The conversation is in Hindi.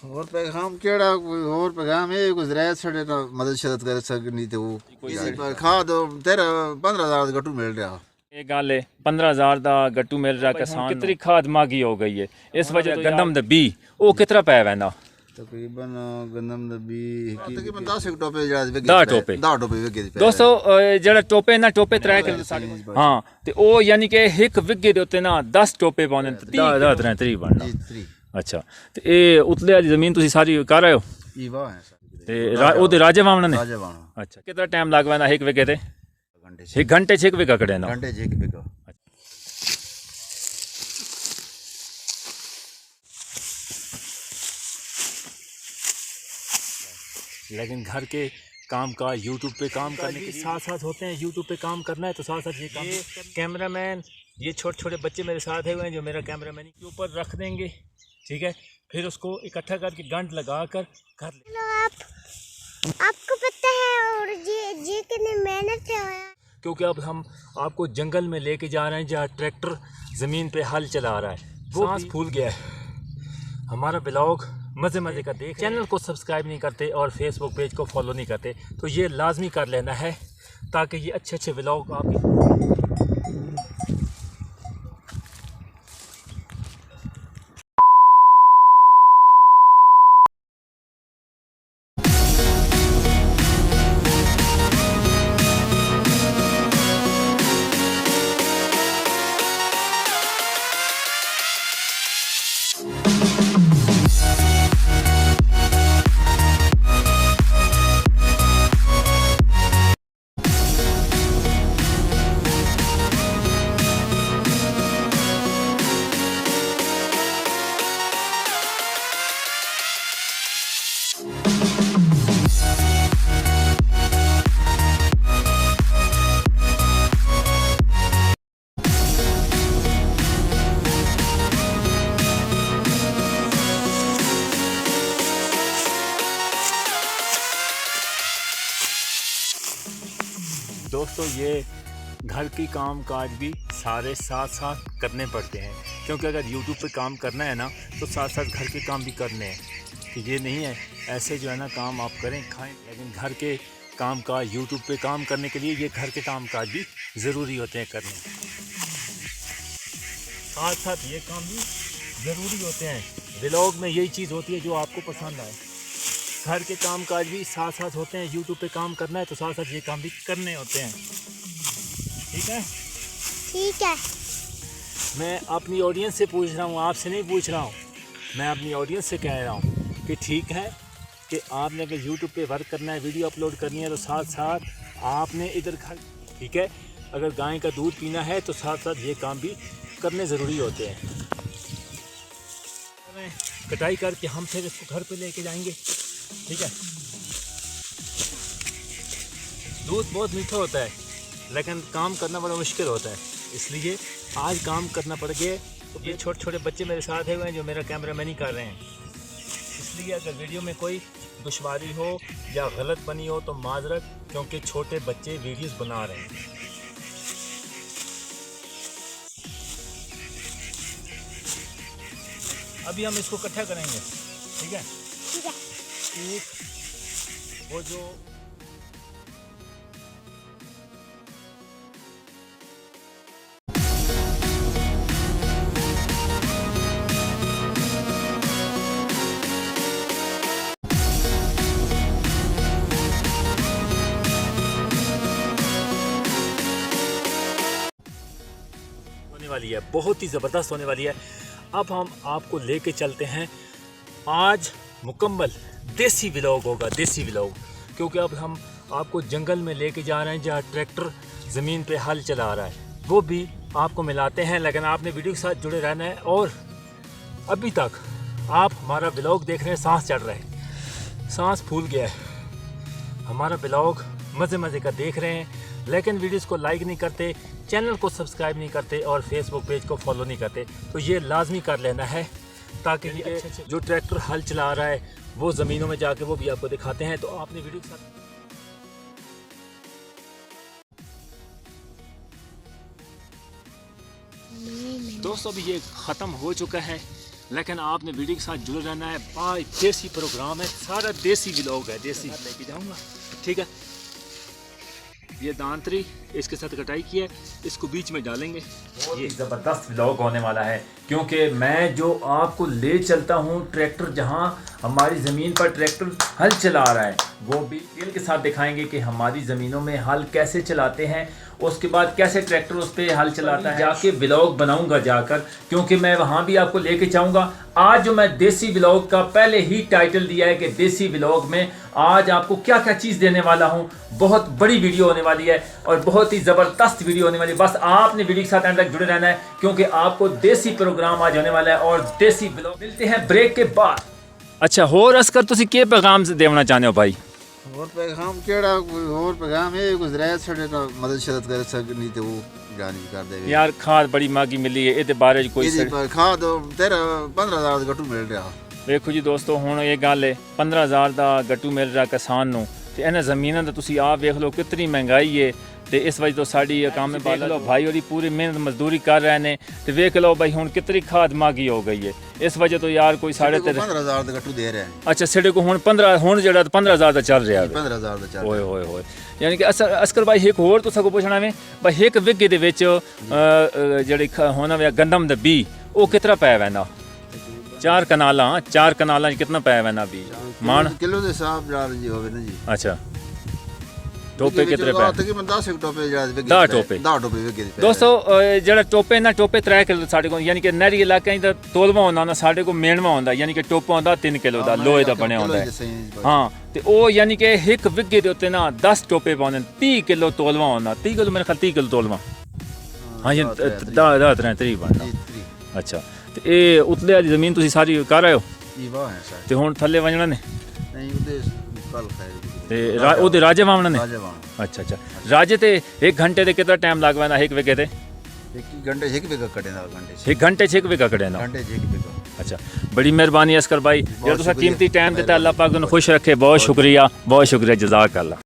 और पैगाम केड़ा कोई और पैगाम है गुजरात छड़े ना मदद शदत कर सकनी ते वो इसी पर खाद तेरा 15,000 का गट्टू मिल रहा ਇਹ ਗੱਲ ਹੈ 15,000 ਦਾ ਗੱਟੂ ਮਿਲ ਰਿਹਾ ਕਿਸਾਨ ਕਿਤਨੀ ਖਾਦ ਮਾਗੀ ਹੋ ਗਈ ਹੈ ਇਸ ਵਜ੍ਹਾ ਤੋਂ ਗੰਦਮ ਦੇ ਬੀ ਉਹ ਕਿਤਰਾ ਪੈ ਵੈਂਦਾ तकरीबन गंदम दा बी तकरीबन 10 टोपे जड़ा 10 ਟੋਪੇ 10 ਟੋਪੇ ਵਿਗੇ ਦੀ ਦੋਸਤੋ ਜਿਹੜਾ ਟੋਪੇ ਨਾ ਟੋਪੇ 3 ਕਿਲੋ ਸਾਡੇ ਹਾਂ ਤੇ ਉਹ ਯਾਨੀ ਕਿ ਇੱਕ ਵਿੱਗੇ ਦੇ ਉੱਤੇ ਨਾ 10 ਟੋਪੇ ਪਾਉਣੇ 10 3 ਬਣਨਾ जी ਅੱਛਾ ਤੇ ਇਹ ਉਤਲੇ ਵਾਲੀ ਜ਼ਮੀਨ ਤੁਸੀਂ ਸਾਰੀ ਕਰ ਰਹੇ ਹੋ ईवा है सारी ਤੇ ਉਹਦੇ ਰਾਜੇ ਵਾਵਣਾ ਨੇ राजवाना ਅੱਛਾ ਕਿੰਨਾ ਟਾਈਮ ਲੱਗ ਵੈਂਦਾ ਇੱਕ ਵਿੱਗੇ ਤੇ घंटे 1 ਘੰਟੇ 6 ਵਿੱਗਾ ਕਢੇ ਨਾ घंटे जे एक बिगा लेकिन घर के काम का यूट्यूब पे काम करने के साथ साथ होते हैं यूट्यूब पे काम करना है तो साथ साथ ये काम कैमरामैन ये छोटे छोटे बच्चे मेरे साथ हुए हैं जो मेरा कैमरामैन के ऊपर रख देंगे ठीक है फिर उसको इकट्ठा करके गंढ लगा कर कर ले आपको पता है और ये कितनी मेहनत से होया क्योंकि अब हम आपको जंगल में लेके जा रहे हैं जहाँ ट्रैक्टर ज़मीन पे हल चला रहा है वो सांस फूल गया है हमारा ब्लॉग मज़े मज़े का देख चैनल को सब्सक्राइब नहीं करते और फेसबुक पेज को फॉलो नहीं करते तो ये लाजमी कर लेना है ताकि ये अच्छे अच्छे ब्लॉग आप दोस्तों ये घर की काम काज भी सारे साथ साथ करने पड़ते हैं क्योंकि अगर यूट्यूब पे काम करना है ना तो साथ साथ घर के काम भी करने हैं कि ये नहीं है ऐसे जो है ना काम आप करें खाएं लेकिन घर के काम काज यूट्यूब पे काम करने के लिए ये घर के काम काज भी ज़रूरी होते हैं करने साथ साथ ये काम भी ज़रूरी होते हैं ब्लॉग में यही चीज़ होती है जो आपको पसंद आए घर के काम काज भी साथ साथ होते हैं यूट्यूब पे काम करना है तो साथ साथ ये काम भी करने होते हैं ठीक है ठीक है मैं अपनी ऑडियंस से पूछ रहा हूँ आपसे नहीं पूछ रहा हूँ मैं अपनी ऑडियंस से कह रहा हूँ कि ठीक है कि आपने अगर यूट्यूब पे वर्क करना है वीडियो अपलोड करनी है तो साथ साथ आपने इधर घर ठीक है अगर गाय का दूध पीना है तो साथ साथ ये काम भी करने ज़रूरी होते हैं कटाई करके हम फिर इसको घर पे लेके जाएंगे ठीक है दूध बहुत मीठा होता है लेकिन काम करना बड़ा मुश्किल होता है इसलिए आज काम करना पड़ गया तो ये छोटे छोटे बच्चे मेरे साथ हुए हैं जो मेरा कैमरामैन ही कर रहे हैं इसलिए अगर वीडियो में कोई दुश्वारी हो या गलत बनी हो तो माजरत क्योंकि छोटे बच्चे वीडियोस बना रहे हैं अभी हम इसको इकट्ठा करेंगे ठीक है ठीक है एक वो जो होने वाली है बहुत ही ज़बरदस्त होने वाली है अब हम आपको लेके चलते हैं आज मुकम्मल देसी व्लॉग होगा देसी व्लॉग क्योंकि अब हम आपको जंगल में लेके जा रहे हैं जहाँ ट्रैक्टर ज़मीन पे हल चला रहा है वो भी आपको मिलाते हैं लेकिन आपने वीडियो के साथ जुड़े रहना है और अभी तक आप हमारा व्लॉग देख रहे हैं सांस चढ़ रहा है सांस फूल गया है हमारा व्लॉग मज़े मज़े का देख रहे हैं लेकिन वीडियोस को लाइक नहीं करते चैनल को सब्सक्राइब नहीं करते और फेसबुक पेज को फॉलो नहीं करते तो ये लाजमी कर लेना है ताकि ये जो ट्रैक्टर हल चला रहा है वो ज़मीनों में जाके वो भी आपको दिखाते हैं तो आपने वीडियो के साथ दोस्तों अभी ये ख़त्म हो चुका है लेकिन आपने वीडियो के साथ जुड़े रहना है। भाई देसी प्रोग्राम है, सारा देसी व्लॉग है, देसी लेके जाऊँगा। ठीक है, ये दांतरी इसके साथ कटाई की है, इसको बीच में डालेंगे। ये ज़बरदस्त व्लॉग होने वाला है क्योंकि मैं जो आपको ले चलता हूँ ट्रैक्टर, जहाँ हमारी ज़मीन पर ट्रैक्टर हल चला रहा है, वो भी डिटेल के साथ दिखाएंगे कि हमारी ज़मीनों में हल कैसे चलाते हैं, उसके बाद कैसे ट्रैक्टर उस पर हल चलाता है। जाके व्लॉग बनाऊंगा जाकर, क्योंकि मैं वहाँ भी आपको लेके जाऊँगा। आज जो मैं देसी व्लॉग का पहले ही टाइटल दिया है कि देसी व्लॉग में आज आपको क्या क्या चीज़ देने वाला हूँ। बहुत बड़ी वीडियो होने वाली है और बहुत ही ज़बरदस्त वीडियो होने वाली है। बस आपने वीडियो के साथ एंड तक जुड़े रहना है क्योंकि आपको देसी प्रोग्राम आज होने वाला है और देसी व्लॉग। मिलते हैं ब्रेक के बाद। अच्छा, होर असकर तुसी के पैगाम से देना चाहते हो भाई? और पैगाम केड़ा कोई और पैगाम है गुजरात छड़े तो मदद शदत कर सकनी ते वो जानी कर दे यार। खाद बड़ी महंगी मिली है, ये बारे कोई पर खाद तेरा 15,000 गट्टू मिल रहा। देखो जी दोस्तों, हुण ये गल है 15,000 का गट्टू मिल रहा किसान नूं ते इन्हां ज़मीनां दा तुसीं आप वेख लो कितनी महंगाई है। तो इस वजह तो साड़ी काम में देख लो भाई और पूरी मेहनत मजदूरी कर रहे हैं। तो वेख लो भाई हुण कितनी खाद महंगी हो गई है। इस वजह तो यार कोई 15,000 का गट्टू दे रहे हैं। अच्छा, सिरे को हुण 15 हुण जेड़ा 15,000 का चल रहा है। 15,000 का चल। ओए होए होए, यानी कि अस्कर भाई एक होर तुसां को पुछना है भाई, एक विगे दे विच जेड़ी होना वे गंदम दा बी वो कितना पै वैंदा? 4 कनालां कितना पै वैंदा बी? मान किलो दे हिसाब नाल जी होवे ना जी। अच्छा, टोपे कितने पै? तकरीबन 10 टोपे विगे 10 टोपे विगे दोस्तों। जेड़ा टोपे ना टोपे 3 किलो साढ़े को, यानी कि नहरी इलाके च तोलवा होंदा ना, साढ़े को मेनवा होंदा, यानी कि टोपा होंदा 3 किलो दा लोहे दा बनया होंदा है। हाँ, तो वो यानी कि एक विगे दे उत्ते ना 10 टोपे पाउंदे, 30 किलो तोलवा होंदा। 30 किलो मेरे ख्याल 30 किलो तोलवा। हाँ जी, 30 बनदा। अच्छा, तो ये उतले वाली जमीन तुसी सारी कर आए हो? ते हुण थल्ले वणना ने? नहीं, उदे कल खैर ते ओदे राजे वावना ने? अच्छा अच्छा, राजे ते 1 घंटे दे कितना टाइम लग वैंदा एक विगे ते? 1 घंटे 1 विगा कटे ना घंटे 1 घंटे 1 विगा कटे ना घंटे 1 विगा। अच्छा, बड़ी मेहरबानी अस्कर भाई, जो तुसा कीमती टाइम दिता, अल्लाह पाक तुहानू खुश रखे। बहुत शुक्रिया, बहुत शुक्रिया, जज़ाक अल्लाह।